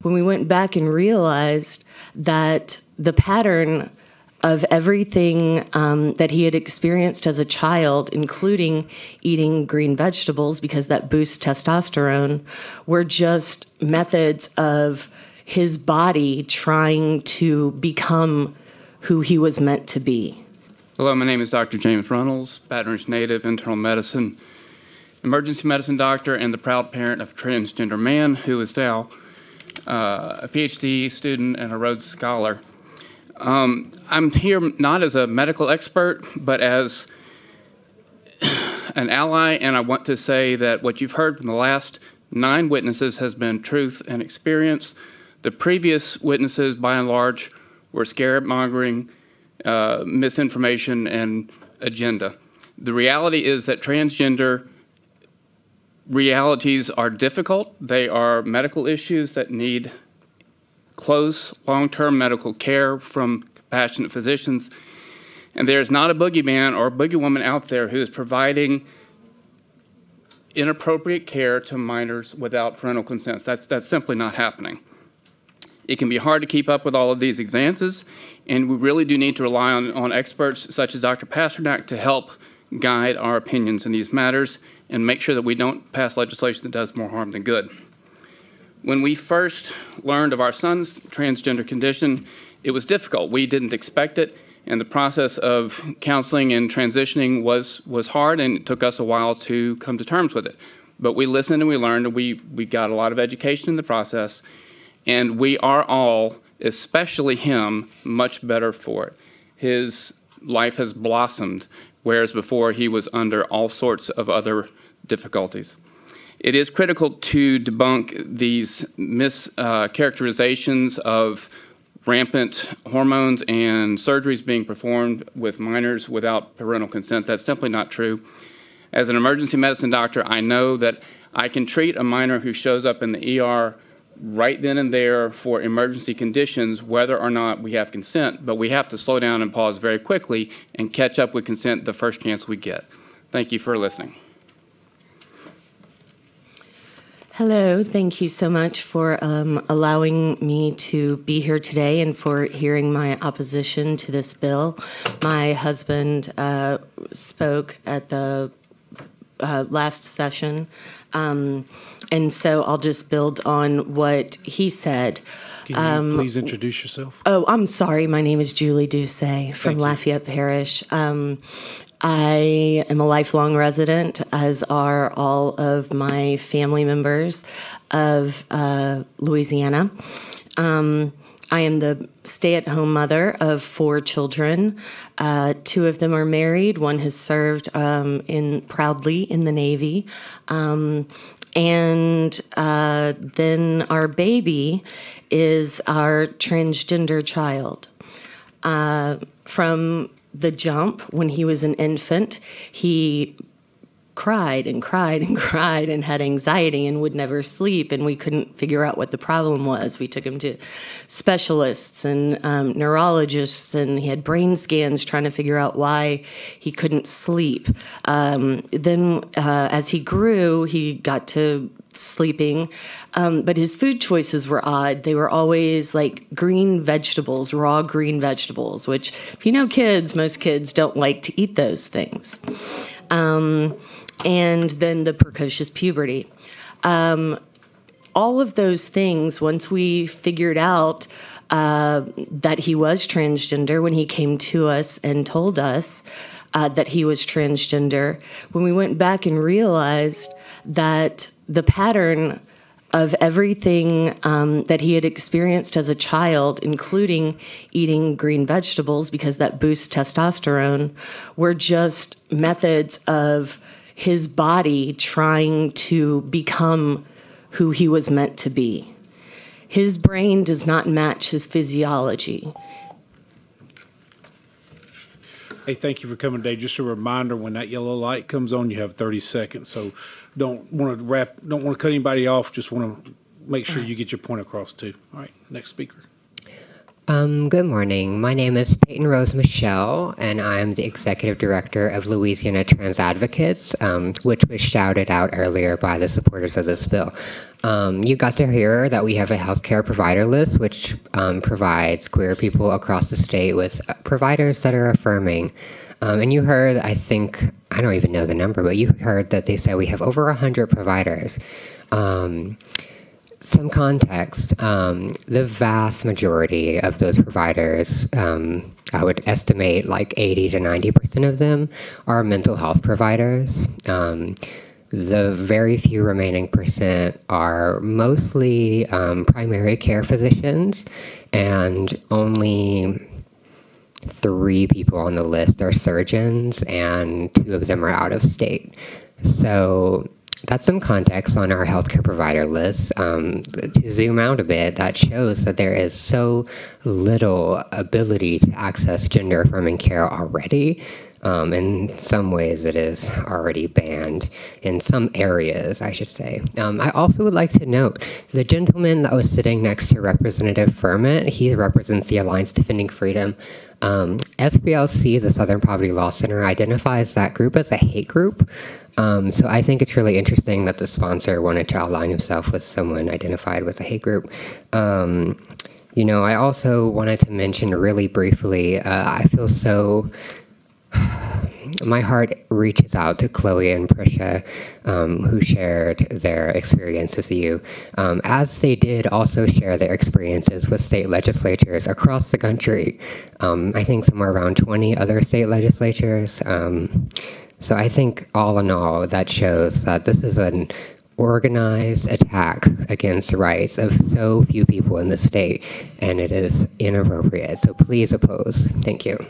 when we went back and realized that the pattern of everything that he had experienced as a child, including eating green vegetables because that boosts testosterone, were just methods of his body trying to become who he was meant to be. Hello, my name is Dr. James Runnels, Baton Rouge native, internal medicine, emergency medicine doctor, and the proud parent of a transgender man who is now a PhD student and a Rhodes Scholar. I'm here not as a medical expert, but as an ally, and I want to say that what you've heard from the last 9 witnesses has been truth and experience. The previous witnesses, by and large, were scaremongering, misinformation, and agenda. The reality is that transgender realities are difficult. They are medical issues that need close, long-term medical care from compassionate physicians. And there's not a boogeyman or a boogeywoman out there who is providing inappropriate care to minors without parental consent. That's simply not happening. It can be hard to keep up with all of these advances, and we really do need to rely on experts such as Dr. Pasternak to help guide our opinions in these matters and make sure that we don't pass legislation that does more harm than good. When we first learned of our son's transgender condition, it was difficult. We didn't expect it, and the process of counseling and transitioning was hard, and it took us a while to come to terms with it. But we listened and we learned, and we got a lot of education in the process, and we are all, especially him, much better for it. His life has blossomed, whereas before he was under all sorts of other difficulties. It is critical to debunk these mischaracterizations of rampant hormones and surgeries being performed with minors without parental consent. That's simply not true. As an emergency medicine doctor, I know that I can treat a minor who shows up in the ER right then and there for emergency conditions, whether or not we have consent, but we have to slow down and pause very quickly and catch up with consent the first chance we get. Thank you for listening. Hello, thank you so much for allowing me to be here today and for hearing my opposition to this bill. My husband spoke at the last session, and so I'll just build on what he said. Can you please introduce yourself? Oh, I'm sorry. My name is Julie Doucet from Lafayette Parish. I am a lifelong resident, as are all of my family members of Louisiana. I am the stay-at-home mother of 4 children. 2 of them are married. One has served proudly in the Navy. And then our baby is our transgender child. From the jump, when he was an infant, he cried and cried and cried and had anxiety and would never sleep, and we couldn't figure out what the problem was. We took him to specialists and neurologists, and he had brain scans trying to figure out why he couldn't sleep. Then as he grew, he got to sleeping, but his food choices were odd. They were always like green vegetables, raw green vegetables, which, if you know kids, most kids don't like to eat those things. And then the precocious puberty. All of those things, once we figured out that he was transgender, when he came to us and told us that he was transgender, when we went back and realized that the pattern of everything that he had experienced as a child, including eating green vegetables because that boosts testosterone, were just methods of his body trying to become who he was meant to be. His brain does not match his physiology. Hey, thank you for coming today. Just a reminder, when that yellow light comes on, you have 30 seconds. So don't want to cut anybody off. Just want to make sure you get your point across too. All right, next speaker. Good morning. My name is Peyton Rose Michelle, and I'm the Executive Director of Louisiana Trans Advocates, which was shouted out earlier by the supporters of this bill. You got to hear that we have a healthcare provider list, which provides queer people across the state with providers that are affirming. And you heard, I don't even know the number, but you heard that they say we have over 100 providers. Some context, the vast majority of those providers, I would estimate like 80 to 90% of them are mental health providers. The very few remaining percent are mostly primary care physicians, and only 3 people on the list are surgeons, and 2 of them are out of state. So that's some context on our healthcare provider list. To zoom out a bit, that shows that there is so little ability to access gender-affirming care already. In some ways, it is already banned in some areas, I should say. I also would like to note the gentleman that was sitting next to Representative Furman, he represents the Alliance Defending Freedom. SPLC, the Southern Poverty Law Center, identifies that group as a hate group. So I think it's really interesting that the sponsor wanted to align himself with someone identified with a hate group. I also wanted to mention really briefly, I feel so... My heart reaches out to Chloe and Prisha, who shared their experience with you, as they did also share their experiences with state legislatures across the country. I think somewhere around 20 other state legislatures. So I think all in all, that shows that this is an organized attack against the rights of so few people in the state, and it is inappropriate. So please oppose. Thank you.